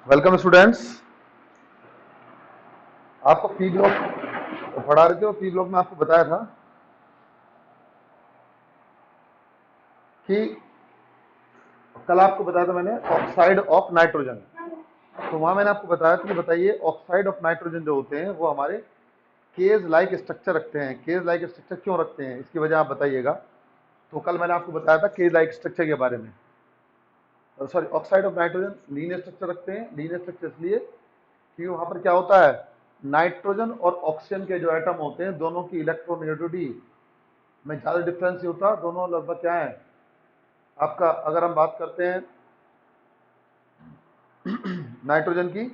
Welcome students. आपको P block पढ़ा रहे थे और पी ब्लॉक में आपको बताया था कि कल आपको बताया था मैंने ऑक्साइड ऑफ नाइट्रोजन। तो वहां मैंने आपको बताया था कि बताइए ऑक्साइड ऑफ नाइट्रोजन जो होते हैं वो हमारे केज लाइक स्ट्रक्चर रखते हैं। केज लाइक स्ट्रक्चर क्यों रखते हैं इसकी वजह आप बताइएगा। तो कल मैंने आपको बताया था केज लाइक स्ट्रक्चर के बारे में। Sorry, oxide of nitrogen linear structure रखते हैं। लीनियर स्ट्रक्चर इसलिए कि वहां पर क्या होता है, नाइट्रोजन और ऑक्सीजन के जो एटम होते हैं दोनों की इलेक्ट्रोनेगेटिविटी में ज़्यादा डिफरेंस नहीं होता। दोनों लगभग क्या है आपका, अगर हम बात करते हैं नाइट्रोजन की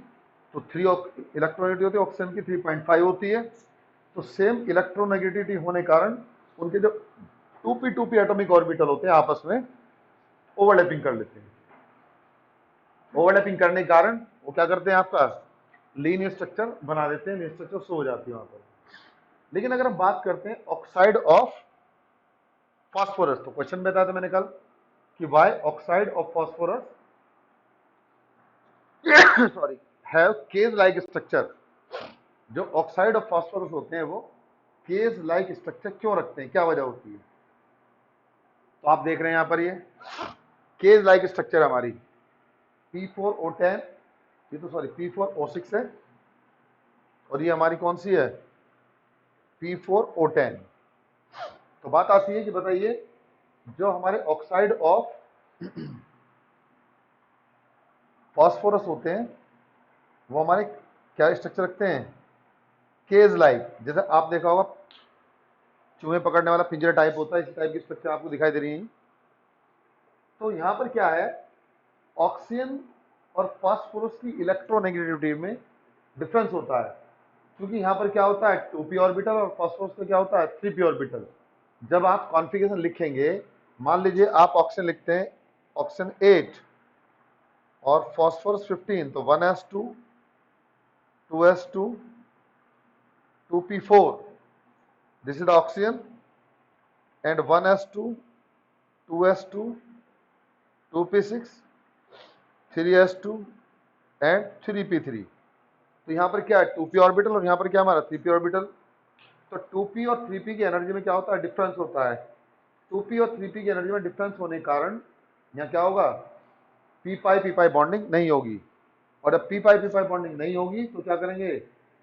तो 3 इलेक्ट्रोनेगेटिविटी होती है, ऑक्सीजन की 3.5 होती है। तो सेम इलेक्ट्रोनेगेटिविटी होने कारण उनके जो 2p एटॉमिक ऑर्बिटल होते हैं आपस में ओवरलैपिंग कर लेते हैं। ओवरलैपिंग करने के कारण वो क्या करते हैं, आपका लीनियर स्ट्रक्चर बना देते हैं। लीनियर स्ट्रक्चर शो हो जाती है वहां पर। लेकिन अगर हम बात करते हैं ऑक्साइड ऑफ फास्फोरस, तो क्वेश्चन बताया था मैंने कल कि why oxide of phosphorus sorry have cage like structure. जो ऑक्साइड ऑफ फास्फोरस होते हैं वो केज लाइक स्ट्रक्चर क्यों रखते हैं, क्या वजह होती है। तो आप देख रहे हैं यहां पर ये केज लाइक स्ट्रक्चर हमारी P4O10, ये तो सॉरी P4O6 है और ये हमारी कौन सी है P4O10। तो बात आती है कि बताइए जो हमारे ऑक्साइड ऑफ फास्फोरस होते हैं वो हमारे क्या स्ट्रक्चर रखते हैं, केज लाइक। जैसे आप देखा होगा चूहे पकड़ने वाला पिंजरा टाइप होता है, इस टाइप की स्ट्रक्चर आपको दिखाई दे रही है। तो यहां पर क्या है, ऑक्सीजन और फास्फोरस की इलेक्ट्रोनेगेटिविटी में डिफरेंस होता है। क्योंकि यहां पर क्या होता है 2p ऑर्बिटल और फास्फोरस का क्या होता है 3p ऑर्बिटल। जब आप कॉन्फ़िगरेशन लिखेंगे, मान लीजिए आप ऑक्सीजन लिखते हैं ऑक्सीजन 8 और फास्फोरस 15, तो 1s2 2s2 2p4, this is the oxygen, and 1s2 2s2 2p6 3s2 and 3p3। तो यहाँ पर क्या है 2p ऑर्बिटल और यहाँ पर क्या हमारा 3p ऑर्बिटल। तो 2p और 3p की एनर्जी में क्या होता है, डिफरेंस होता है। 2p और 3p की एनर्जी में डिफरेंस होने के कारण यहाँ क्या होगा, p पाई p पाई बॉन्डिंग नहीं होगी। और जब p पाई p पाई बॉन्डिंग नहीं होगी तो क्या करेंगे,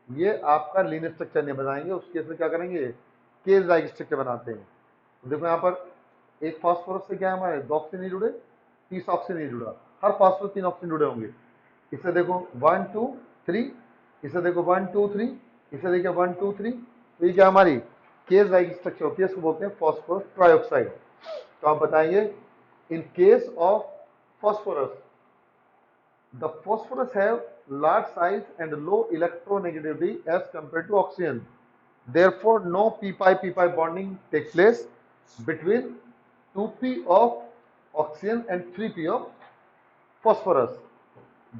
ये आपका लीनियर स्ट्रक्चर नहीं बनाएंगे। उस केस में क्या करेंगे, केज लाइक स्ट्रक्चर बनाते हैं। तो देखो यहाँ पर एक फास्फोरस से क्या है, हमारे 2 ऑक्सीजन नहीं जुड़े, 30 ऑक्सीजन नहीं जुड़ा। हर फास्फोरस 3 ऑक्सीजन जुड़े होंगे। इसे देखो 1 2 3, इसे देखो 1 2 3, इसे देखिए 1 2 3। तो ये क्या हमारी केज लाइक स्ट्रक्चर होती है, इसको बोलते हैं फास्फोरस ट्राइऑक्साइड। तो आप बताइए in case of phosphorus, the phosphorus have large size and low electronegativity as compared to oxygen. Therefore, no p pi bonding takes place between 2p of oxygen and 3p of phosphorus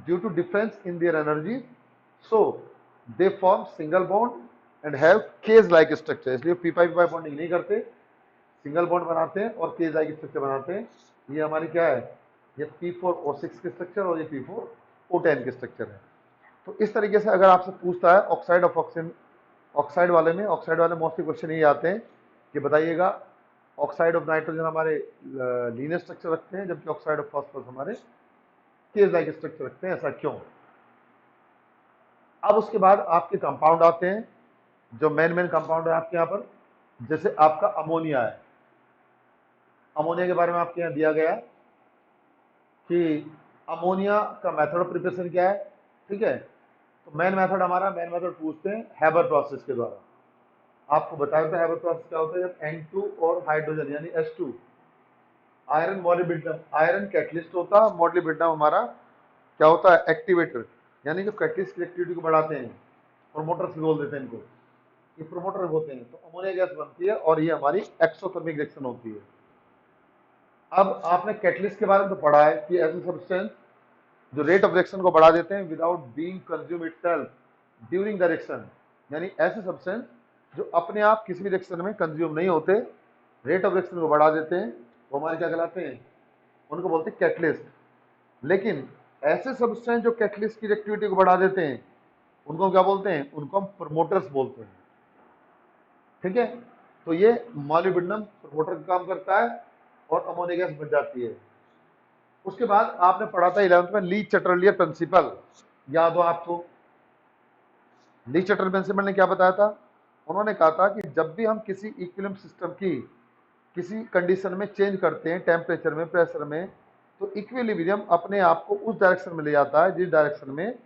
due to difference in their energy. So, they form single bond and have cage-like structure. इसलिए p pi bonding नहीं करते, single bond बनाते हैं और cage like structure बनाते हैं। ये हमारी क्या है, ये P4O6 के स्ट्रक्चर और ये P4O10 के स्ट्रक्चर है। तो इस तरीके से अगर आपसे पूछता है ऑक्साइड ऑफ ऑक्सीजन, ऑक्साइड वाले में, ऑक्साइड वाले मोस्टली क्वेश्चन ये आते हैं कि बताइएगा ऑक्साइड ऑफ नाइट्रोजन हमारे लीनियर स्ट्रक्चर रखते हैं जबकि ऑक्साइड ऑफ फास्फोरस हमारे केज लाइक स्ट्रक्चर रखते हैं, ऐसा क्यों। अब उसके बाद आपके कंपाउंड आते हैं, जो मेन कंपाउंड है आपके यहाँ पर। जैसे आपका अमोनिया है, अमोनिया के बारे में आपके यहाँ दिया गया कि अमोनिया का मेथड ऑफ प्रिपरेशन क्या है, ठीक है। तो मेन मेथड पूछते हैं हैबर प्रोसेस के द्वारा। आपको बताया था हैबर प्रोसेस क्या होता है, जब N2 और हाइड्रोजन यानी H2 iron molybdenum, iron catalyst होता है, मॉलिब्डेनम हमारा क्या होता है एक्टिवेटर, यानी जो कैटलिस्ट की एक्टिविटी को बढ़ाते हैं, प्रोमोटर्स भी बोल देते हैं इनको, ये प्रोमोटर होते हैं। तो अमोनिया गैस बनती है और ये हमारी एक्सोथर्मिक रिएक्शन होती है। अब आपने कैटलिस्ट के बारे में तो पढ़ा है कि ऐसे सब्सटेंस जो रेट ऑफ रिएक्शन को बढ़ा देते हैं without being consume itself during the reaction, यानी ऐसे सब्सटेंस जो अपने आप किसी भी रिएक्शन में कंज्यूम नहीं होते, रेट ऑफ रिएक्शन को बढ़ा देते हैं, वो हमारे क्या कहलाते हैं, उनको बोलते हैं कैटलिस्ट। लेकिन ऐसे सब्सटेंस जो कैटलिस्ट की रिएक्टिविटी को बढ़ा देते हैं उनको हम क्या बोलते हैं? उनको हम प्रमोटर्स बोलते हैं। ठीक है, तो ये मॉलिब्डेनम प्रमोटर का काम करता है और अमोनिया गैस बन जाती है। उसके बाद आपने पढ़ा था 11th में ली चटरलियर प्रिंसिपल, याद हो आपको? ली चटर प्रिंसिपल ने क्या बताया था? उन्होंने कहा था कि जब भी हम किसी इक्विलिब्रियम सिस्टम की किसी कंडीशन में चेंज करते हैं, टेम्परेचर में, प्रेशर में, तो इक्विलिब्रियम अपने आप को उस डायरेक्शन में ले जाता है जिस डायरेक्शन में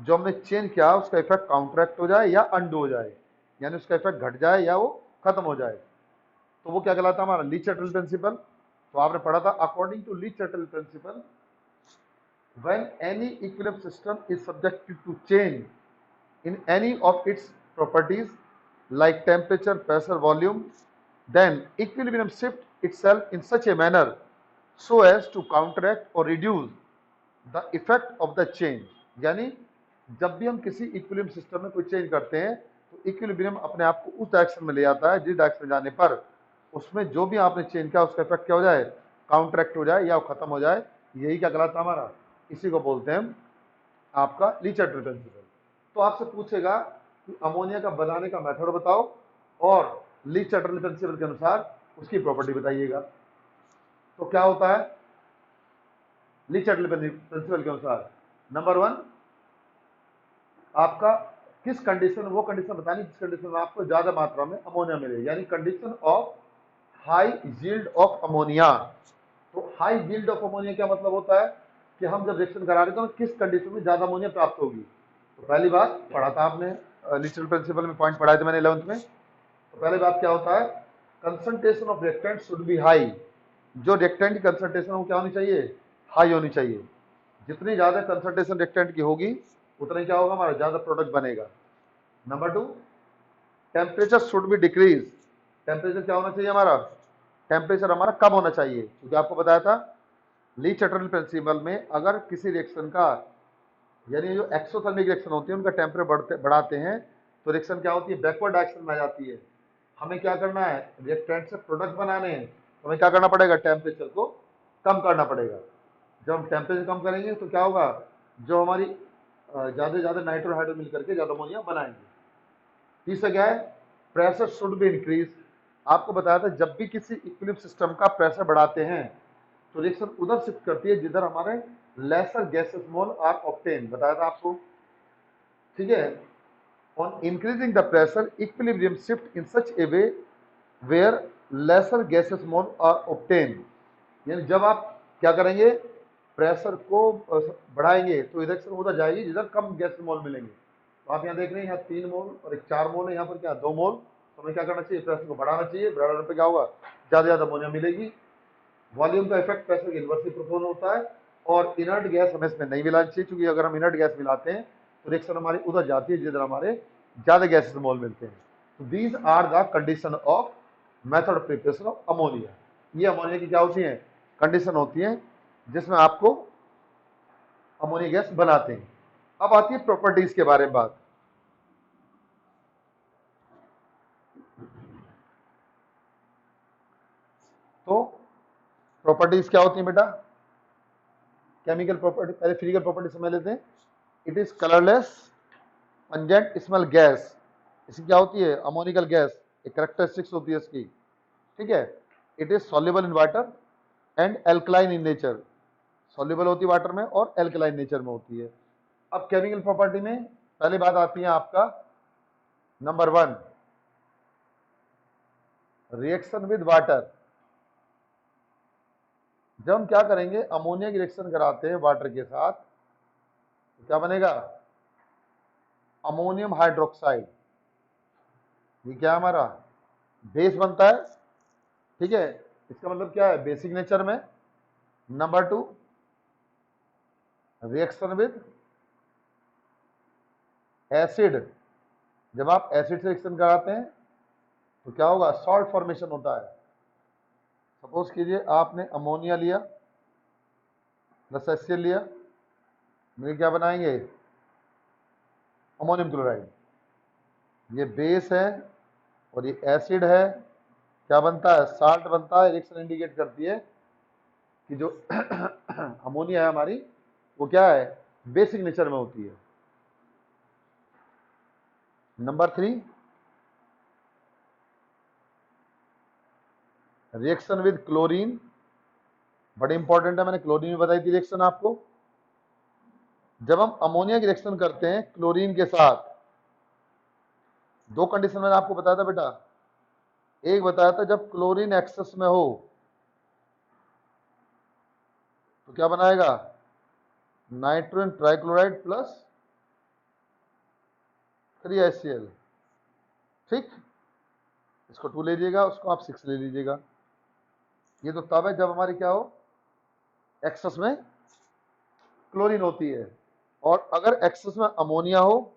जो हमने चेंज किया उसका इफेक्ट काउंटरैक्ट हो जाए या अंडू हो जाए, यानी उसका इफेक्ट घट जाए या वो खत्म हो जाए। तो वो क्या कहलाता है? हमारा ली चटरल प्रिंसिपल। तो आपने पढ़ा था according to Le Chatelier principle, when any equilibrium system is subjected to change in any of its properties like temperature, pressure, volume, then equilibrium shift itself in such a manner so as to counteract or reduce the effect of the change। यानी जब भी हम किसी equilibrium system में कोई change करते हैं तो इक्विलिब्रियम अपने आप को उस डायरेक्शन में ले जाता है जिस डायरेक्शन में जाने पर उसमें जो भी आपने चेंज किया उसका इफेक्ट क्या हो जाए? काउंटरैक्ट हो जाए या खत्म हो जाए। यही क्या कहलाता है हमारा? इसी को बोलते हैं आपका ली चटर प्रिंसिपल। तो आपसे पूछेगा कि अमोनिया का बनाने का मेथड बताओ और ली चटर प्रिंसिपल के अनुसार उसकी प्रॉपर्टी बताइएगा। तो क्या होता है ली चटर प्रिंसिपल के अनुसार? नंबर 1, आपका किस कंडीशन, वो कंडीशन बतानी जिस कंडीशन में आपको ज्यादा मात्रा में अमोनिया मिले, यानी condition of high yield of ammonia. तो हाई यील्ड ऑफ अमोनिया क्या मतलब होता है? कि हम जब रिएक्शन करा रहे हैं तो किस कंडीशन में ज्यादा अमोनिया प्राप्त होगी। तो पहली बात पढ़ा था आपने, लिटरल प्रिंसिपल में पॉइंट पढ़ाए थे मैंने 11th में। तो पहली बात क्या होता है? Concentration of reactant should be high. जो रिएक्टेंट की कंसंट्रेशन वो क्या होनी चाहिए? हाई होनी चाहिए। जितनी ज्यादा कंसंट्रेशन रिएक्टेंट की होगी उतना क्या होगा? हमारा ज्यादा प्रोडक्ट बनेगा। Number 2, temperature should be decrease. Temperature क्या होना चाहिए हमारा? टेम्परेचर हमारा कम होना चाहिए, क्योंकि आपको बताया था ली चटरल प्रिंसिपल में अगर किसी रिएक्शन का, यानी जो एक्सोथर्मिक रिएक्शन होती है उनका टेम्परेचर बढ़ाते हैं तो रिएक्शन क्या होती है? बैकवर्ड डायरेक्शन में आ जाती है। हमें क्या करना है? रिएक्टेंट से प्रोडक्ट बनाने हैं तो हमें क्या करना पड़ेगा? टेम्परेचर को कम करना पड़ेगा। जब हम टेम्परेचर कम करेंगे तो क्या होगा? जो हमारी ज़्यादा से ज़्यादा नाइट्रो हाइड्रो मिल करके ज़्यादा अमोनिया बनाएंगे। तीसरा क्या है? Pressure should be increase. आपको बताया था जब भी किसी इक्विलिब्रियम सिस्टम का प्रेशर बढ़ाते हैं तो रिएक्शन उधर शिफ्ट करती है जिधर हमारे lesser gases mole are obtain, बताया था आपको। ठीक है, on increasing the pressure equilibrium shift in such a way where lesser gases mole are obtain. यानी जब आप क्या करेंगे? प्रेशर को बढ़ाएंगे तो इधर उधर जाएगी जिधर कम गैस मोल मिलेंगे। तो आप यहाँ देख रहे हैं, यहाँ 3 मोल और एक 4 मोल है, यहाँ पर क्या 2 मोल। तो हमें क्या करना चाहिए? प्रेशर को बढ़ाना चाहिए। बढ़ाने पर क्या होगा? ज़्यादा ज़्यादा अमोनिया मिलेगी। वॉल्यूम का इफेक्ट प्रेशर के इन्वर्सली प्रोपोर्शनल होता है और इनर्ट गैस हमें इसमें नहीं मिलानी चाहिए, क्योंकि अगर हम इनर्ट गैस मिलाते हैं तो रिएक्शन हमारी उधर जाती है जिधर हमारे ज़्यादा गैसेस मोल मिलते हैं। तो these are the condition of method of preparation of ammonia. ये अमोनिया की क्या होती है? कंडीशन होती है जिसमें आपको अमोनिया गैस बनाते हैं। अब आती है प्रॉपर्टीज के बारे में बात। तो प्रॉपर्टीज क्या होती है बेटा? केमिकल प्रॉपर्टी, पहले फिजिकल प्रॉपर्टी समझ लेते हैं। It is colourless pungent smell gas. इसकी क्या होती है? अमोनिकल गैस, एक कैरेक्टरिस्टिक्स होती है इसकी। ठीक है, it is soluble in water and alkaline in nature. Soluble होती है वाटर में और एल्कलाइन नेचर में होती है। अब केमिकल प्रॉपर्टी में पहली बात आती है आपका नंबर 1, रिएक्शन विद वाटर। जब हम क्या करेंगे? अमोनिया की रिएक्शन कराते हैं वाटर के साथ तो क्या बनेगा? Ammonium hydroxide. ये क्या हमारा बेस बनता है। ठीक है, इसका मतलब क्या है? बेसिक नेचर में। Number 2, reaction with acid. जब आप एसिड से रिएक्शन कराते हैं तो क्या होगा? सॉल्ट फॉर्मेशन होता है। सपोज कीजिए आपने अमोनिया लिया प्लस HCl लिया, मिल क्या बनाएंगे? Ammonium chloride. ये बेस है और ये एसिड है, क्या बनता है? साल्ट बनता है। रिएक्शन इंडिकेट करती है कि जो अमोनिया है हमारी वो क्या है, बेसिक नेचर में होती है। नंबर 3, रिएक्शन विद क्लोरीन, बड़े इंपॉर्टेंट है, मैंने क्लोरीन में बताई थी रिएक्शन आपको। जब हम अमोनिया की रिएक्शन करते हैं क्लोरीन के साथ, दो कंडीशन मैंने आपको बताया था बेटा। एक बताया था जब क्लोरीन एक्सेस में हो तो क्या बनाएगा, नाइट्रोजन ट्राइक्लोराइड प्लस 3HCl। ठीक, इसको 2 ले लीजिएगा, उसको आप 6 ले लीजिएगा। ये तो तब है जब हमारी क्या हो, एक्सेस में क्लोरीन होती है। और अगर एक्सेस में अमोनिया हो,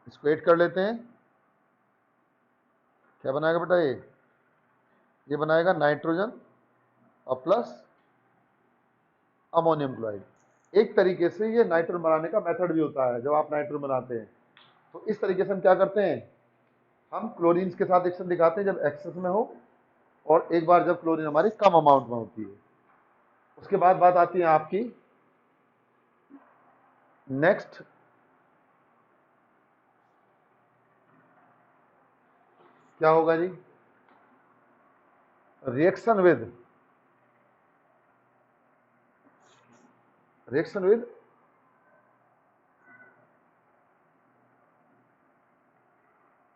इसको ऐड कर लेते हैं, क्या बनाएगा बेटा, ये बनाएगा नाइट्रोजन और प्लस अमोनियम क्लोराइड। एक तरीके से ये नाइट्रोजन बनाने का मेथड भी होता है। जब आप नाइट्रोजन बनाते हैं तो इस तरीके से हम क्या करते हैं, हम क्लोरीन के साथ रिएक्शन दिखाते हैं जब एक्सेस में हो, और एक बार जब क्लोरीन हमारी कम अमाउंट में होती है। उसके बाद बात आती है आपकी नेक्स्ट, क्या होगा जी, रिएक्शन विद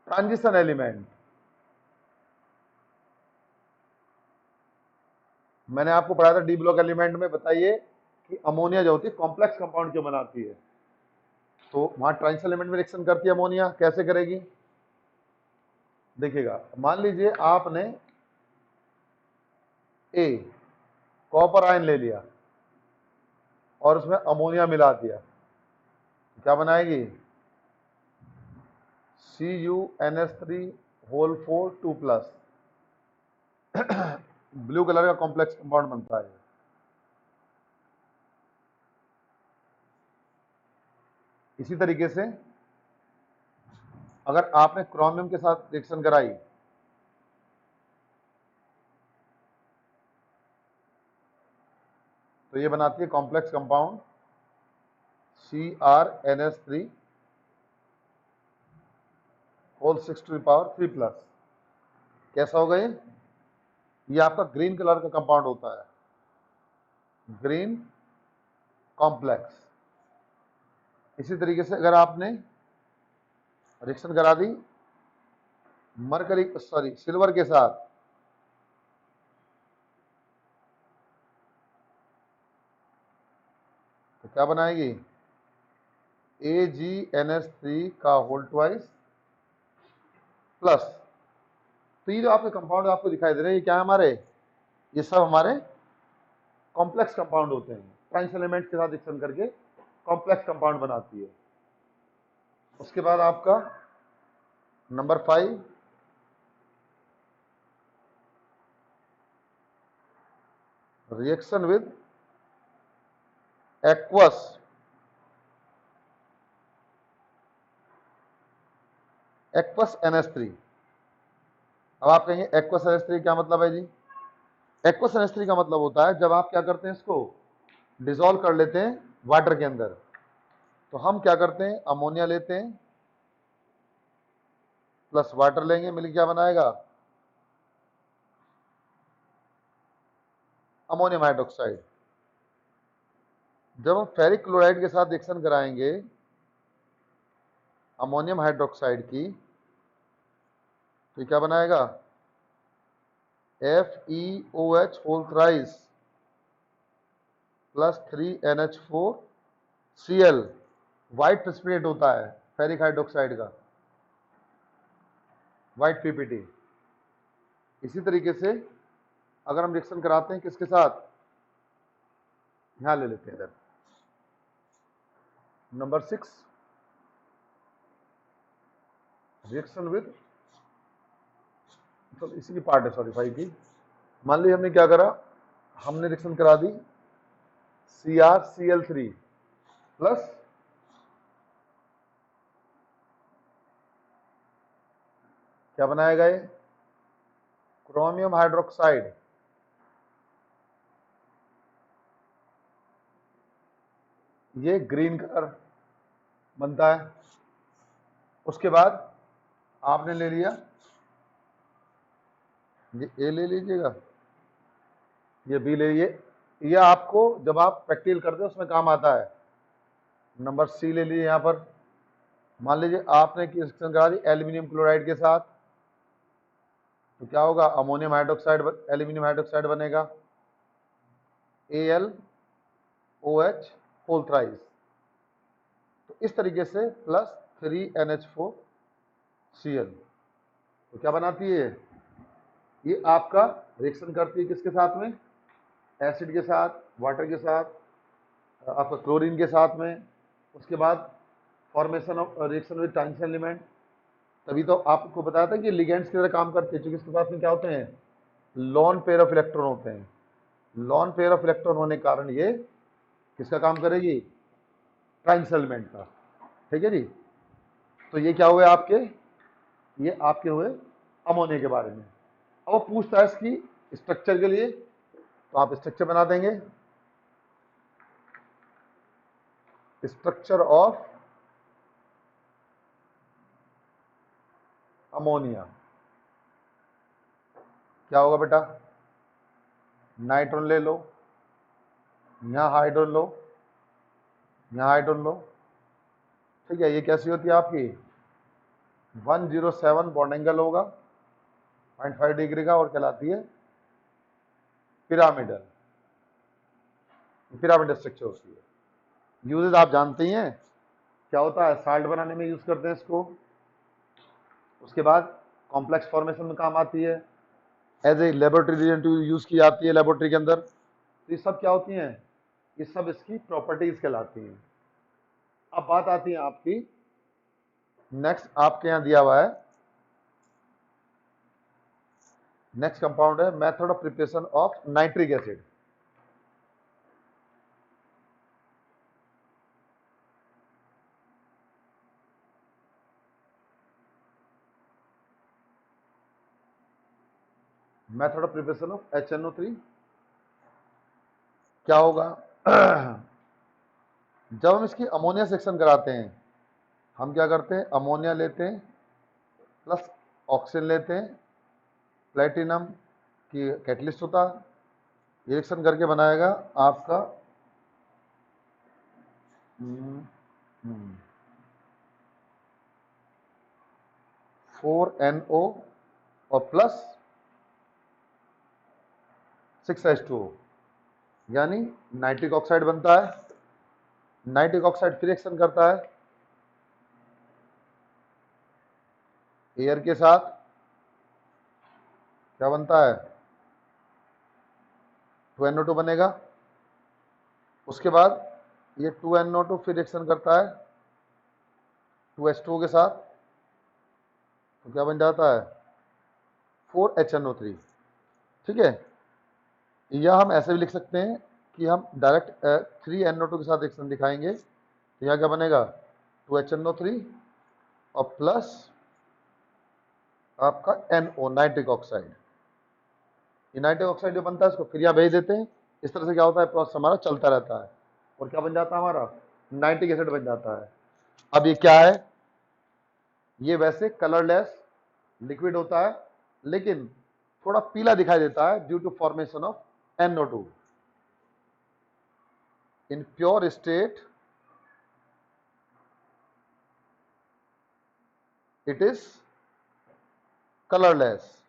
ट्रांजिशन एलिमेंट। मैंने आपको पढ़ाया था डी ब्लॉक एलिमेंट में, बताइए कि अमोनिया जो होती है कॉम्प्लेक्स कंपाउंड क्यों बनाती है। तो वहां ट्रांजिशन एलिमेंट में रिएक्शन करती है अमोनिया, कैसे करेगी, देखिएगा। मान लीजिए आपने ए कॉपर आयन ले लिया और उसमें अमोनिया मिला दिया, क्या बनाएगी, CuNH3 2+, ब्लू कलर का कॉम्प्लेक्स कंपाउंड बनता है। इसी तरीके से अगर आपने क्रोमियम के साथ रिएक्शन कराई तो ये बनाती है complex compound CrNH3 whole 6⁻³ plus. कैसा होगा ये आपका ग्रीन कलर का कंपाउंड होता है, ग्रीन कॉम्प्लेक्स। इसी तरीके से अगर आपने रिएक्शन करा दी सिल्वर के साथ, तो क्या बनाएगी, AgNH3 का होल ट्वाइस प्लस। तो ये जो आपके कंपाउंड आपको दिखाई दे रहे हैं, ये क्या है हमारे, ये सब हमारे कॉम्प्लेक्स कंपाउंड होते हैं। ट्रांस एलिमेंट के साथ रिएक्शन करके कॉम्प्लेक्स कंपाउंड बनाती है। उसके बाद आपका number 5, reaction with aqueous NH3। अब आप कहेंगे एक्वस NH3 क्या मतलब है जी, एक्वस NH3 का मतलब होता है जब आप क्या करते हैं, इसको डिसॉल्व कर लेते हैं वाटर के अंदर। तो हम क्या करते हैं, अमोनिया लेते हैं प्लस वाटर लेंगे, मिलकर क्या बनाएगा, अमोनियम हाइड्रोक्साइड। जब हम फेरिक क्लोराइड के साथ रिएक्शन कराएंगे अमोनियम हाइड्रोक्साइड की, तो क्या बनाएगा, FeOH whole thrice plus 3NH4Cl। White precipitate होता है फेरिक हाइड्रोक्साइड का, व्हाइट PPT। इसी तरीके से अगर हम रिएक्शन कराते हैं किसके साथ, यहां ले लेते हैं नंबर 6, रिएक्शन विद, तो इसी की पार्ट है, सॉरी 5 की। मान लीजिए हमने क्या करा, हमने रिएक्शन करा दी CrCl3 प्लस क्या बनाएगा ये? Chromium hydroxide. ये ग्रीन कलर बनता है। उसके बाद आपने ले लिया, ये ए ले लीजिएगा, ये बी ले लीजिए। ये आपको जब आप प्रैक्टिकल करते हो उसमें काम आता है। नंबर सी ले लीजिए। यहाँ पर मान लीजिए आपने की रिएक्शन करा दी एल्यूमिनियम क्लोराइड के साथ, तो क्या होगा? अमोनियम हाइड्रोक्साइड, एल्यूमिनियम हाइड्रोक्साइड बनेगा, AlOH होल थ्राइस। तो इस तरीके से प्लस 3NH4Cl। तो क्या बनाती है ये आपका रिएक्शन करती है किसके साथ में? एसिड के साथ, वाटर के साथ, आपका क्लोरीन के साथ में। उसके बाद formation of reaction with transition element. तभी तो आपको बताया था कि लिगेंड्स की तरह काम करते हैं, क्योंकि इसके पास में क्या होते हैं? लॉन पेयर ऑफ इलेक्ट्रॉन होते हैं। लॉन पेयर ऑफ इलेक्ट्रॉन होने के कारण ये किसका काम करेगी? ट्रांजिशन एलिमेंट का। ठीक है जी। तो ये क्या हुए आपके? ये आपके हुए अमोनिया के बारे में। अब वो पूछता है इसकी स्ट्रक्चर के लिए, तो आप स्ट्रक्चर बना देंगे। स्ट्रक्चर ऑफ अमोनिया क्या होगा बेटा? नाइट्रोजन ले लो, यहां हाइड्रोजन लो, यहां हाइड्रोजन लो। ठीक है। ये कैसी होती है आपकी? 107 बॉन्ड एंगल होगा 0.5 डिग्री का, और कहलाती है पिरामिडल। पिरामिडल स्ट्रक्चर होती है। यूजेस आप जानते ही हैं क्या होता है? साल्ट बनाने में यूज करते हैं इसको। उसके बाद कॉम्प्लेक्स फॉर्मेशन में काम आती है, as a laboratory reagent use की जाती है लेबोरेटरी के अंदर। तो ये सब क्या होती हैं? ये सब इसकी प्रॉपर्टीज कहलाती हैं। अब बात आती है आपकी नेक्स्ट, आपके यहां दिया हुआ है नेक्स्ट कंपाउंड है method of preparation of nitric acid. Method of preparation of HNO3 क्या होगा? जब हम इसकी अमोनिया सेक्शन कराते हैं, हम क्या करते हैं? अमोनिया लेते हैं प्लस ऑक्सीजन लेते हैं, प्लेटिनम की कैटलिस्ट होता है, रिएक्शन करके बनाएगा आपका 4NO और प्लस 6H2O, यानी नाइट्रिक ऑक्साइड बनता है। नाइट्रिक ऑक्साइड फिर रिएक्शन करता है एयर के साथ, क्या बनता है? 2NO2 बनेगा। उसके बाद ये 2NO2 फिर रिएक्शन करता है 2H2O के साथ, तो क्या बन जाता है? 4HNO3। ठीक है। या हम ऐसे भी लिख सकते हैं कि हम डायरेक्ट 3NO2 के साथ रिएक्शन दिखाएंगे, तो यहाँ क्या बनेगा? 2HNO3 और प्लस आपका NO, नाइट्रिक ऑक्साइड। ये नाइट्रिक ऑक्साइड जो बनता है इसको फिर यहाँ भेज देते हैं। इस तरह से क्या होता है? प्रोसेस हमारा चलता रहता है, और क्या बन जाता है हमारा? नाइट्रिक एसिड बन जाता है। अब ये क्या है? ये वैसे कलरलेस लिक्विड होता है, लेकिन थोड़ा पीला दिखाई देता है due to formation of NO2। In pure state it is colorless,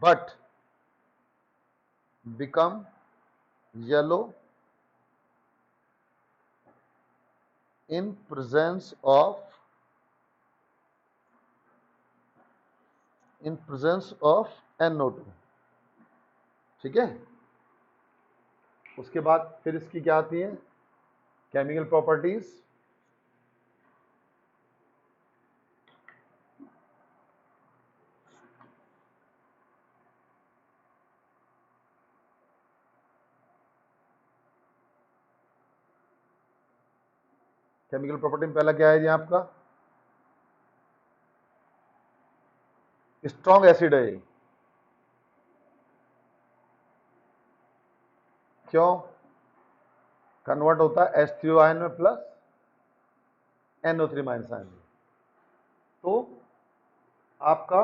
but become yellow in presence of NO2। ठीक है। उसके बाद फिर इसकी क्या आती है? Chemical properties. केमिकल प्रॉपर्टी में पहला क्या है जी आपका? स्ट्रॉन्ग एसिड है ये। क्यों? कन्वर्ट होता है H3O आयन में प्लस NO3 माइनस आयन में। तो आपका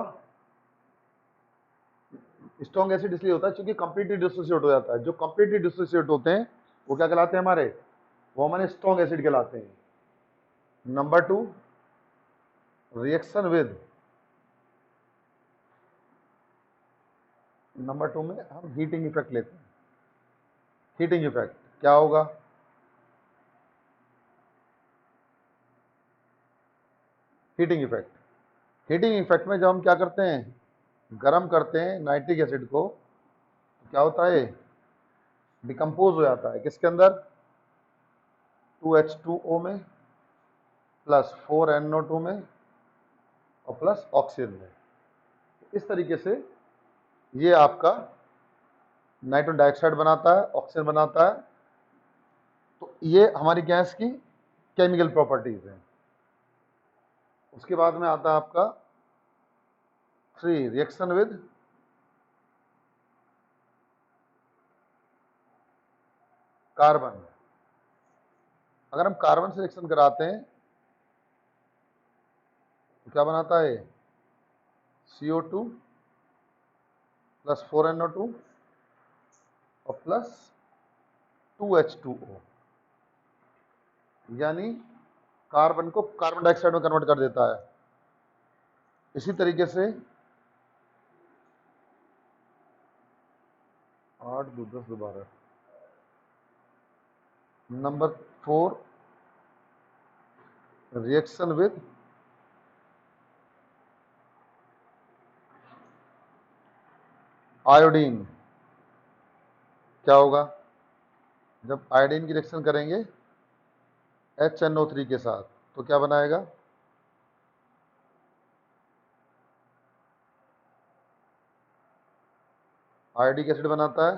स्ट्रॉन्ग एसिड इसलिए होता है क्योंकि कंप्लीटली डिसोसिएट हो जाता है। जो कंप्लीटली डिसोसिएट होते हैं वो क्या कहलाते हैं हमारे? वो हमारे स्ट्रॉन्ग एसिड कहलाते हैं। नंबर 2, रिएक्शन विद, नंबर 2 में हम हीटिंग इफेक्ट लेते हैं। हीटिंग इफेक्ट क्या होगा? हीटिंग इफेक्ट, हीटिंग इफेक्ट में जब हम क्या करते हैं, गर्म करते हैं नाइट्रिक एसिड को, तो क्या होता है? डिकम्पोज हो जाता है किसके अंदर? 2H2O में प्लस 4NO2 में और प्लस ऑक्सीजन में। इस तरीके से ये आपका नाइट्रोजन डाइऑक्साइड बनाता है, ऑक्सीजन बनाता है। तो ये हमारी गैस की केमिकल प्रॉपर्टीज हैं। उसके बाद में आता है आपका 3, रिएक्शन विद कार्बन। अगर हम कार्बन से रिएक्शन कराते हैं तो क्या बनाता है? CO2 प्लस 4NO2 और प्लस 2H2O, यानी कार्बन को कार्बन डाइऑक्साइड में कन्वर्ट कर देता है। इसी तरीके से 8 2 10 12, नंबर 4, रिएक्शन विद आयोडीन। क्या होगा? जब आयोडीन की रिएक्शन करेंगे HNO3 के साथ तो क्या बनाएगा? आयोडिक एसिड बनाता है,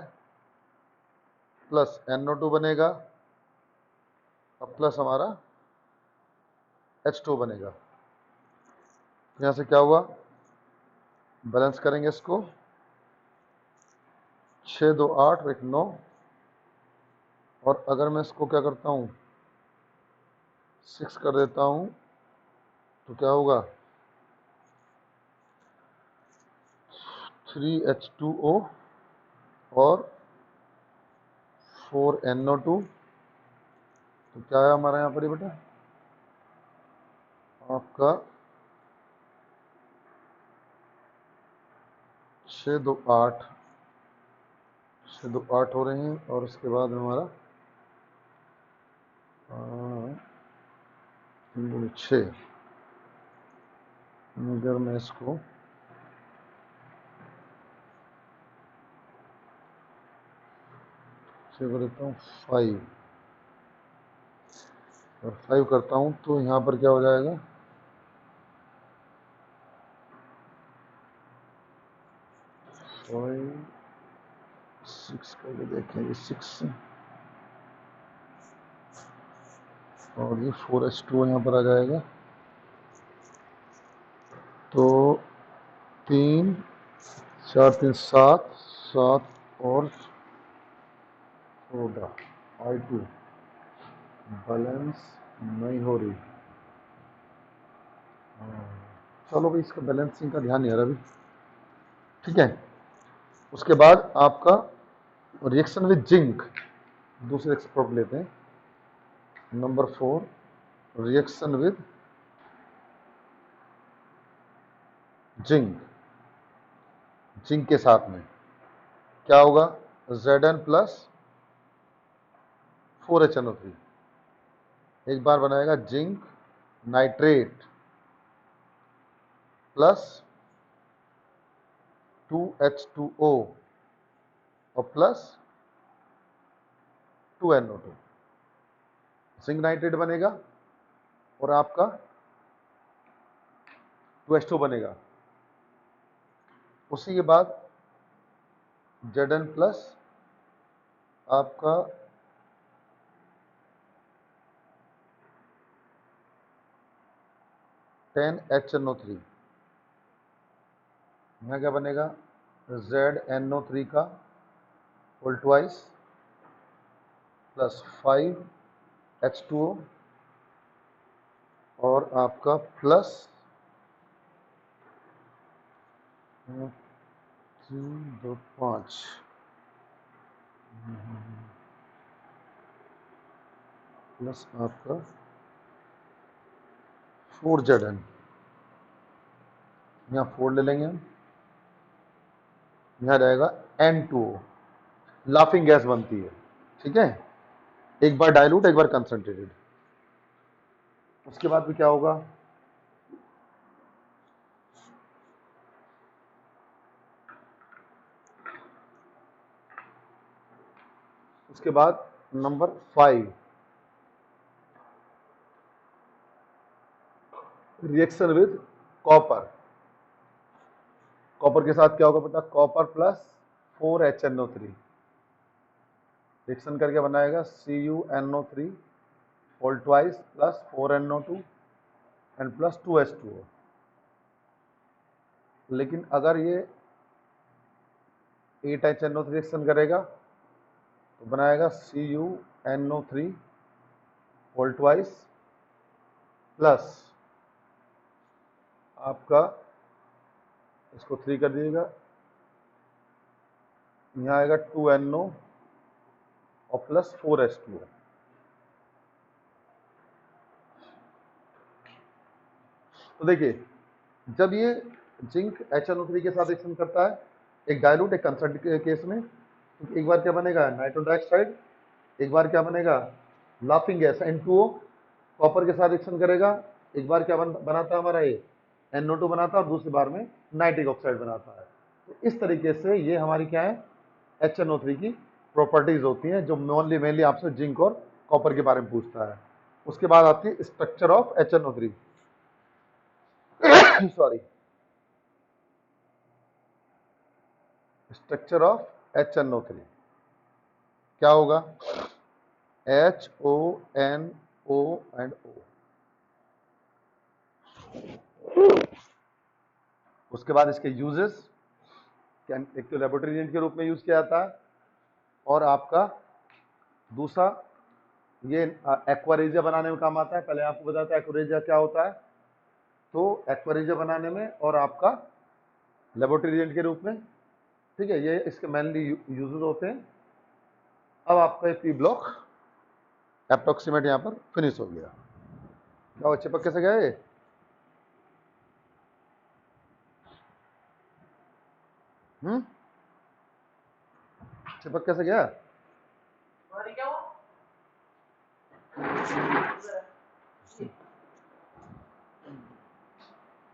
प्लस NO2 बनेगा और प्लस हमारा H2 बनेगा। यहाँ से क्या हुआ? बैलेंस करेंगे इसको, 6 2 8 और 1 9, और अगर मैं इसको क्या करता हूँ 6 कर देता हूँ तो क्या होगा? 3H2O और 4NO2। तो क्या है हमारा यहाँ पर ये बेटा? आपका 6 2 8, 6 2 8 हो रहे हैं, और उसके बाद में हमारा 6। अगर मैं इसको कर देता हूँ 5 और 5 करता हूँ तो यहाँ पर क्या हो जाएगा? 5 6 करके देखेंगे, 6 और ये 4H2 यहाँ पर आ जाएगा। तो 3 4 3 7 7 और 14, I2 बैलेंस नहीं हो रही। चलो भाई, इसका बैलेंसिंग का ध्यान नहीं आ रहा अभी, ठीक है। उसके बाद आपका रिएक्शन विद जिंक, दूसरे एक्सपोर्ट लेते हैं। Number 4, reaction with zinc. Zinc के साथ में क्या होगा? Zn plus 4HNO3। एक बार बनाएगा जिंक नाइट्रेट प्लस 2H2O और प्लस 2NO2। जिंक नाइट्रेट बनेगा और आपका 2H2 बनेगा। उसी के बाद Zn प्लस आपका 10HNO3 यहाँ क्या बनेगा, ZnO3 का होल ट्वाइस प्लस 5H2O और आपका प्लस 3 2 5 प्लस आपका 4Zn, यहाँ 4 ले लेंगे हम, यहाँ रहेगा N2O, लाफिंग गैस बनती है, ठीक है। एक बार डाइल्यूट एक बार कंसंट्रेटेड। उसके बाद भी क्या होगा, उसके बाद number 5 reaction with copper. Copper के साथ क्या होगा बेटा, कॉपर प्लस 4HNO3 रिएक्शन करके बनाएगा CuNO3 whole twice plus 4NO2 and plus 2H2O। लेकिन अगर ये 8HNO3 रिएक्शन करेगा तो बनाएगा CuNO3 होल ट्वाइस प्लस आपका, इसको 3 कर दीजिएगा, यहाँ आएगा 2NO और प्लस 4H2O। तो देखिए, जब ये जिंक HNO3 के साथ रिएक्शन करता है, एक डाइल्यूट एक कंसंट्रेट के केस में, तो एक बार क्या बनेगा नाइट्रोजन डाइऑक्साइड, एक बार क्या बनेगा लाफिंग गैस N2O, कॉपर के साथ रिएक्शन करेगा, एक बार क्या बनाता है हमारा ये NO2 बनाता है और दूसरी बार में नाइट्रिक ऑक्साइड बनाता है। तो इस तरीके से ये हमारी क्या है HNO3 की प्रॉपर्टीज होती हैं, जो मेनली आपसे जिंक और कॉपर के बारे में पूछता है। उसके बाद आती है structure of HNO3 sorry, structure of HNO3 क्या होगा, HONO एंड O। उसके बाद इसके यूजेस, एक तो लेबोरेटरी एजेंट के रूप में यूज किया जाता है, और आपका दूसरा ये एक्वारेजिया बनाने में काम आता है। पहले आपको बताता है एक्वारेजिया क्या होता है, तो एक्वारेजिया बनाने में और आपका लेबोरेटरी एजेंट के रूप में, ठीक है, ये इसके मेनली यूजेस होते हैं। अब आपका पी ब्लॉक एप्रोक्सीमेट यहाँ पर फिनिश हो गया। क्या वो चिपक कैसे गए, चिपक कैसे गया,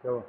क्या हुआ?